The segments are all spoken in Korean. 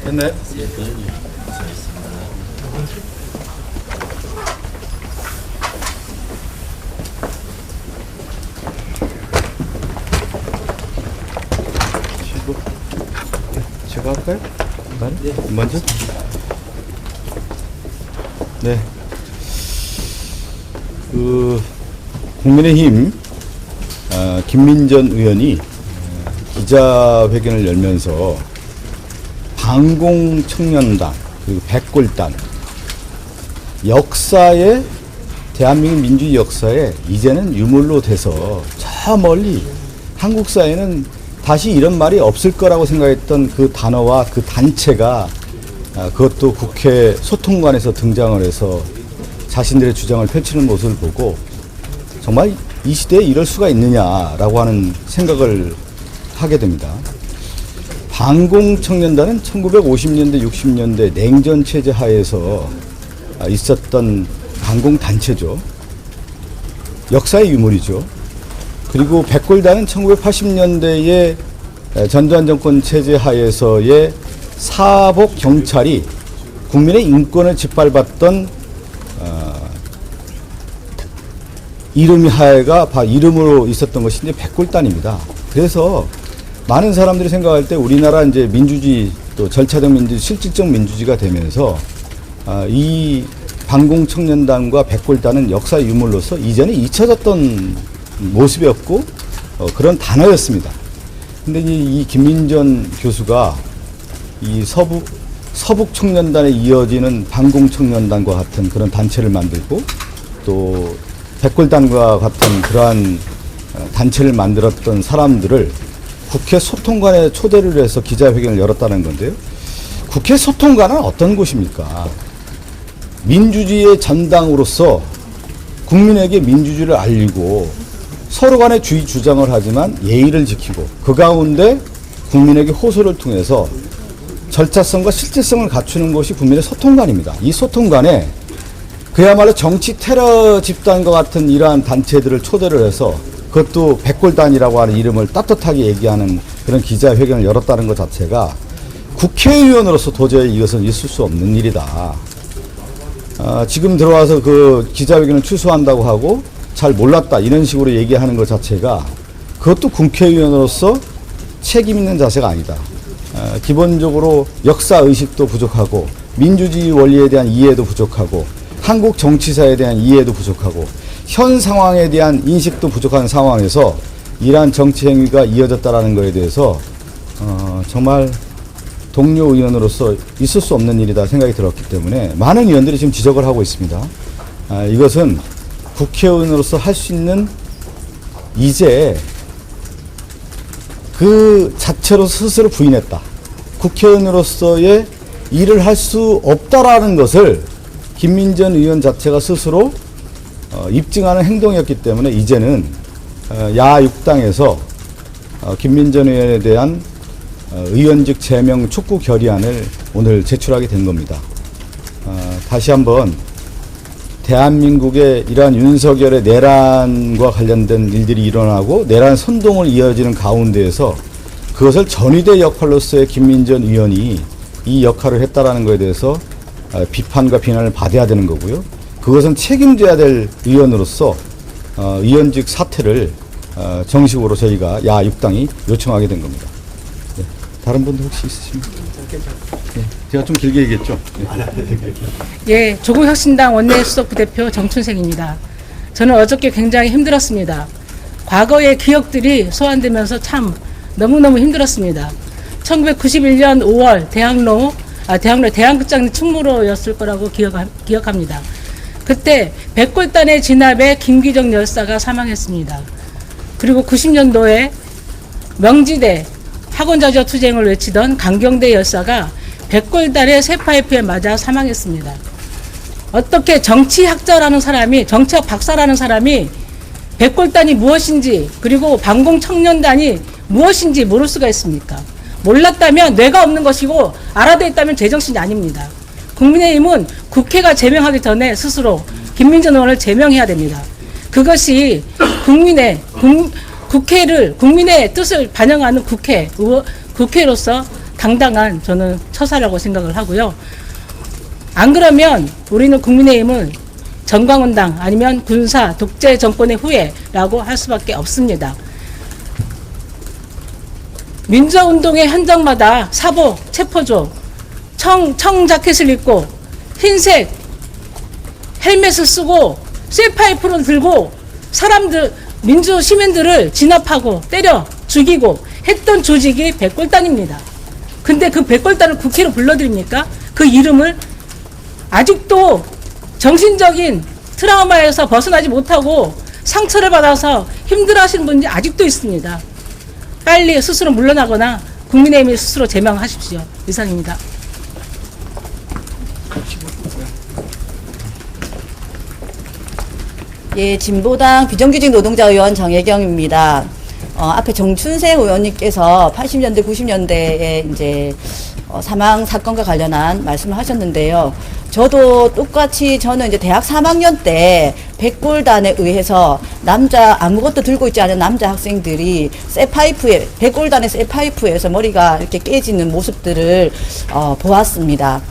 됐네. 제가 할까요? 네. 먼저? 네. 국민의힘 김민전 의원이 기자회견을 열면서 반공청년단 그리고 백골단 역사에 대한민국 민주주의 역사에 이제는 유물로 돼서 저 멀리 한국 사회는 다시 이런 말이 없을 거라고 생각했던 그 단어와 그 단체가 그것도 국회 소통관에서 등장을 해서 자신들의 주장을 펼치는 모습을 보고 정말 이 시대에 이럴 수가 있느냐라고 하는 생각을 하게 됩니다. 반공청년단은 1950년대, 60년대 냉전 체제 하에서 있었던 반공단체죠. 역사의 유물이죠. 그리고 백골단은 1980년대에 전두환 정권 체제 하에서의 사복 경찰이 국민의 인권을 짓밟았던 이름이 하에가 이름으로 있었던 것이 이제 백골단입니다. 그래서 많은 사람들이 생각할 때 우리나라 이제 민주주의 또 절차적 민주주의, 실질적 민주주의가 되면서 이 반공청년단과 백골단은 역사 유물로서 이전에 잊혀졌던 모습이었고 그런 단어였습니다. 근데 이 김민전 교수가 이 서북청년단에 이어지는 반공청년단과 같은 그런 단체를 만들고 또 백골단과 같은 그러한 단체를 만들었던 사람들을 국회 소통관에 초대를 해서 기자회견을 열었다는 건데요. 국회 소통관은 어떤 곳입니까? 민주주의의 전당으로서 국민에게 민주주의를 알리고 서로 간에 주의 주장을 하지만 예의를 지키고 그 가운데 국민에게 호소를 통해서 절차성과 실질성을 갖추는 것이 국민의 소통관입니다. 이 소통관에 그야말로 정치 테러 집단과 같은 이러한 단체들을 초대를 해서 그것도 백골단이라고 하는 이름을 따뜻하게 얘기하는 그런 기자회견을 열었다는 것 자체가 국회의원으로서 도저히 이것은 있을 수 없는 일이다. 지금 들어와서 그 기자회견을 취소한다고 하고 잘 몰랐다 이런 식으로 얘기하는 것 자체가 그것도 국회의원으로서 책임 있는 자세가 아니다. 기본적으로 역사의식도 부족하고 민주주의 원리에 대한 이해도 부족하고 한국 정치사에 대한 이해도 부족하고 현 상황에 대한 인식도 부족한 상황에서 이러한 정치 행위가 이어졌다라는 것에 대해서 정말 동료 의원으로서 있을 수 없는 일이다 생각이 들었기 때문에 많은 의원들이 지금 지적을 하고 있습니다. 이것은 국회의원으로서 할 수 있는 이제 그 자체로 스스로 부인했다. 국회의원으로서의 일을 할 수 없다라는 것을 김민전 의원 자체가 스스로 입증하는 행동이었기 때문에 이제는 야6당에서 김민전 의원에 대한 의원직 제명 촉구 결의안을 오늘 제출하게 된 겁니다. 다시 한번 대한민국의 이러한 윤석열의 내란과 관련된 일들이 일어나고 내란 선동을 이어지는 가운데에서 그것을 전위대 역할로서의 김민전 의원이 이 역할을 했다라는 것에 대해서 비판과 비난을 받아야 되는 거고요. 그것은 책임져야 될 의원으로서 의원직 사퇴를 정식으로 저희가 야6당이 요청하게 된 겁니다. 네. 다른 분들 혹시 있으십니까? 네. 제가 좀 길게 얘기했죠? 네. 예, 조국혁신당 원내수석 부대표 정춘생입니다. 저는 어저께 굉장히 힘들었습니다. 과거의 기억들이 소환되면서 참 너무너무 힘들었습니다. 1991년 5월 대학로 대한극장 충무로였을 거라고 기억합니다. 그때 백골단의 진압에 김기정 열사가 사망했습니다. 그리고 90년도에 명지대 학원자저 투쟁을 외치던 강경대 열사가 백골단의 쇠파이프에 맞아 사망했습니다. 어떻게 정치학자라는 사람이, 정치학 박사라는 사람이 백골단이 무엇인지 그리고 반공청년단이 무엇인지 모를 수가 있습니까? 몰랐다면 뇌가 없는 것이고 알아야 있다면 제정신이 아닙니다. 국민의힘은 국회가 제명하기 전에 스스로 김민전 의원을 제명해야 됩니다. 그것이 국민의 뜻을 반영하는 국회로서 당당한 저는 처사라고 생각을 하고요. 안 그러면 우리는 국민의힘은 정광훈당 아니면 군사 독재 정권의 후예라고 할 수밖에 없습니다. 민주화운동의 현장마다 사복, 체포조, 청 자켓을 입고 흰색 헬멧을 쓰고 쇠파이프를 들고 민주 시민들을 진압하고 때려 죽이고 했던 조직이 백골단입니다. 근데 그 백골단을 국회로 불러드립니까? 그 이름을 아직도 정신적인 트라우마에서 벗어나지 못하고 상처를 받아서 힘들어하시는 분이 아직도 있습니다. 빨리 스스로 물러나거나 국민의힘이 스스로 제명하십시오. 이상입니다. 예, 진보당 비정규직 노동자 의원 정혜경입니다. 앞에 정춘생 의원님께서 80년대, 90년대에 이제 사망 사건과 관련한 말씀을 하셨는데요. 저도 똑같이 저는 이제 대학 3학년 때 백골단에 의해서 아무것도 들고 있지 않은 남자 학생들이 백골단의 쇠파이프에서 머리가 이렇게 깨지는 모습들을 보았습니다.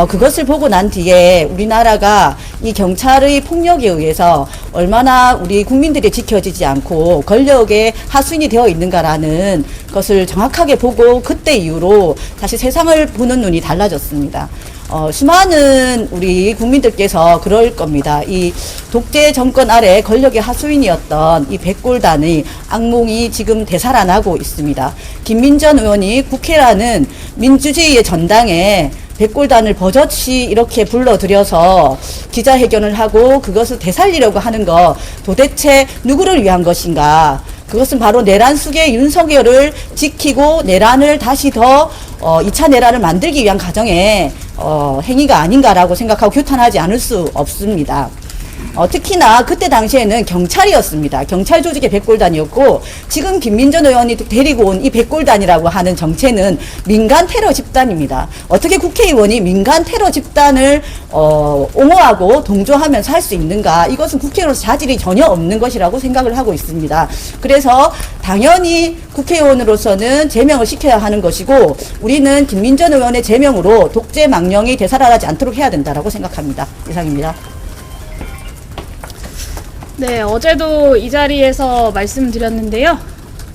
그것을 보고 난 뒤에 우리나라가 이 경찰의 폭력에 의해서 얼마나 우리 국민들이 지켜지지 않고 권력의 하수인이 되어 있는가라는 것을 정확하게 보고 그때 이후로 다시 세상을 보는 눈이 달라졌습니다. 수많은 우리 국민들께서 그럴 겁니다. 이 독재 정권 아래 권력의 하수인이었던 이 백골단의 악몽이 지금 되살아나고 있습니다. 김민전 의원이 국회라는 민주주의의 전당에 백골단을 버젓이 이렇게 불러들여서 기자회견을 하고 그것을 되살리려고 하는 것 도대체 누구를 위한 것인가? 그것은 바로 내란 숙의 윤석열을 지키고 내란을 다시 더 2차 내란을 만들기 위한 과정의 행위가 아닌가라고 생각하고 규탄하지 않을 수 없습니다. 특히나 그때 당시에는 경찰이었습니다. 경찰 조직의 백골단이었고 지금 김민전 의원이 데리고 온 이 백골단이라고 하는 정체는 민간 테러 집단입니다. 어떻게 국회의원이 민간 테러 집단을 옹호하고 동조하면서 할 수 있는가? 이것은 국회의원으로서 자질이 전혀 없는 것이라고 생각을 하고 있습니다. 그래서 당연히 국회의원으로서는 제명을 시켜야 하는 것이고 우리는 김민전 의원의 제명으로 독재 망령이 되살아나지 않도록 해야 된다고 생각합니다. 이상입니다. 네, 어제도 이 자리에서 말씀드렸는데요.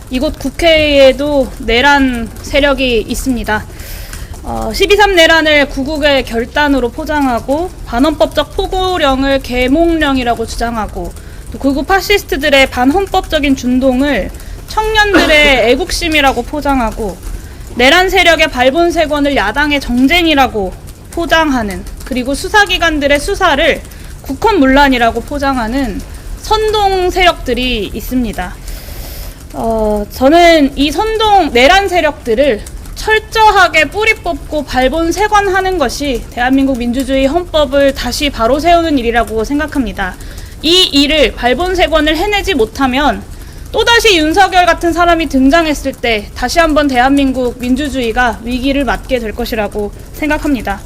이곳 국회에도 내란 세력이 있습니다. 12.3 내란을 구국의 결단으로 포장하고 반헌법적 포고령을 계몽령이라고 주장하고 또 극우 파시스트들의 반헌법적인 준동을 청년들의 애국심이라고 포장하고 내란 세력의 발본색원을 야당의 정쟁이라고 포장하는 그리고 수사기관들의 수사를 국헌문란이라고 포장하는 선동 세력들이 있습니다. 저는 이 선동 내란 세력들을 철저하게 뿌리 뽑고 발본색원하는 것이 대한민국 민주주의 헌법을 다시 바로 세우는 일이라고 생각합니다. 이 일을 발본색원을 해내지 못하면 또다시 윤석열 같은 사람이 등장했을 때 다시 한번 대한민국 민주주의가 위기를 맞게 될 것이라고 생각합니다.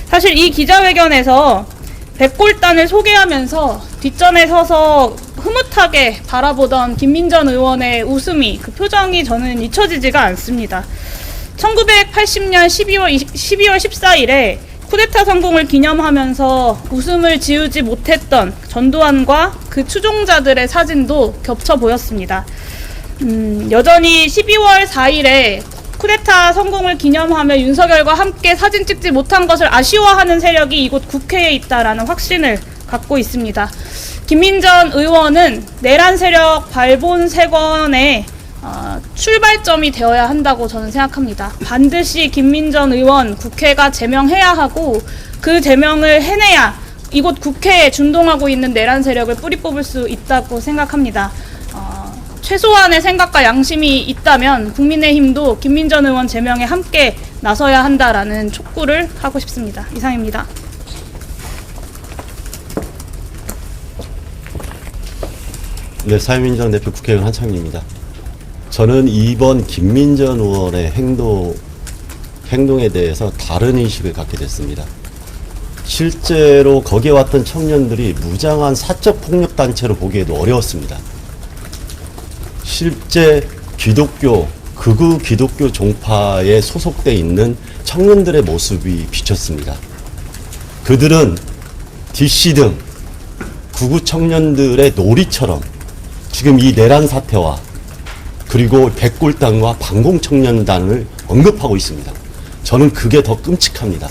사실 이 기자회견에서 백골단을 소개하면서 뒷전에 서서 흐뭇하게 바라보던 김민전 의원의 웃음이 그 표정이 저는 잊혀지지가 않습니다. 1980년 12월 14일에 쿠데타 성공을 기념하면서 웃음을 지우지 못했던 전두환과 그 추종자들의 사진도 겹쳐 보였습니다. 여전히 12월 4일에 쿠데타 성공을 기념하며 윤석열과 함께 사진 찍지 못한 것을 아쉬워하는 세력이 이곳 국회에 있다라는 확신을 갖고 있습니다. 김민전 의원은 내란 세력 발본 세건의 출발점이 되어야 한다고 저는 생각합니다. 반드시 김민전 의원 국회가 제명해야 하고 그 제명을 해내야 이곳 국회에 준동하고 있는 내란 세력을 뿌리 뽑을 수 있다고 생각합니다. 최소한의 생각과 양심이 있다면 국민의힘도 김민전 의원 제명에 함께 나서야 한다라는 촉구를 하고 싶습니다. 이상입니다. 네, 사회민주당 대표 국회의원 한창기입니다. 저는 이번 김민전 의원의 행동에 대해서 다른 인식을 갖게 됐습니다. 실제로 거기에 왔던 청년들이 무장한 사적 폭력 단체로 보기에도 어려웠습니다. 실제 극우 기독교 종파에 소속돼 있는 청년들의 모습이 비쳤습니다. 그들은 DC 등 극우 청년들의 놀이처럼 지금 이 내란 사태와 그리고 백골단과 반공청년단을 언급하고 있습니다. 저는 그게 더 끔찍합니다.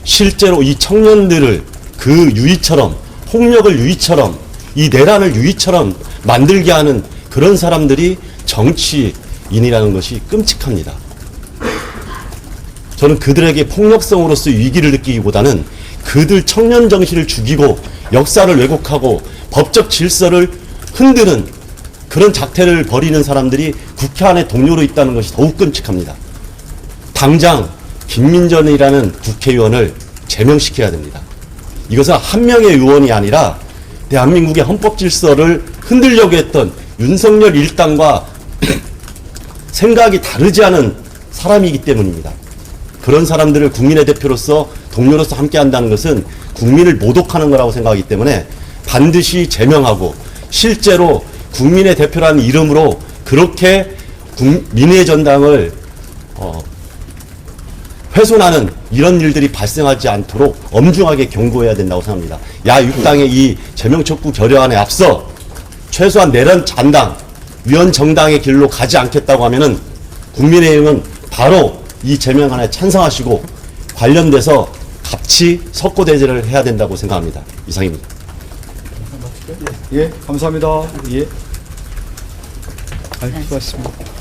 실제로 이 청년들을 그 유의처럼, 폭력을 유의처럼, 이 내란을 유의처럼 만들게 하는 그런 사람들이 정치인이라는 것이 끔찍합니다. 저는 그들에게 폭력성으로서 위기를 느끼기보다는 그들 청년 정신을 죽이고 역사를 왜곡하고 법적 질서를 흔드는 그런 작태를 벌이는 사람들이 국회 안에 동료로 있다는 것이 더욱 끔찍합니다. 당장 김민전이라는 국회의원을 제명시켜야 됩니다. 이것은 한 명의 의원이 아니라 대한민국의 헌법 질서를 흔들려고 했던 윤석열 일당과 생각이 다르지 않은 사람이기 때문입니다. 그런 사람들을 국민의 대표로서 동료로서 함께 한다는 것은 국민을 모독하는 거라고 생각하기 때문에 반드시 제명하고 실제로 국민의 대표라는 이름으로 그렇게 민의 전당을 훼손하는 이런 일들이 발생하지 않도록 엄중하게 경고해야 된다고 생각합니다. 야6당의 이 제명 촉구 결의안에 앞서 최소한 내란 잔당, 위원 정당의 길로 가지 않겠다고 하면은 국민의힘은 바로 이 제명안에 찬성하시고 관련돼서 같이 석고대죄를 해야 된다고 생각합니다. 이상입니다. 예, 감사합니다. 예. 수고하셨습니다.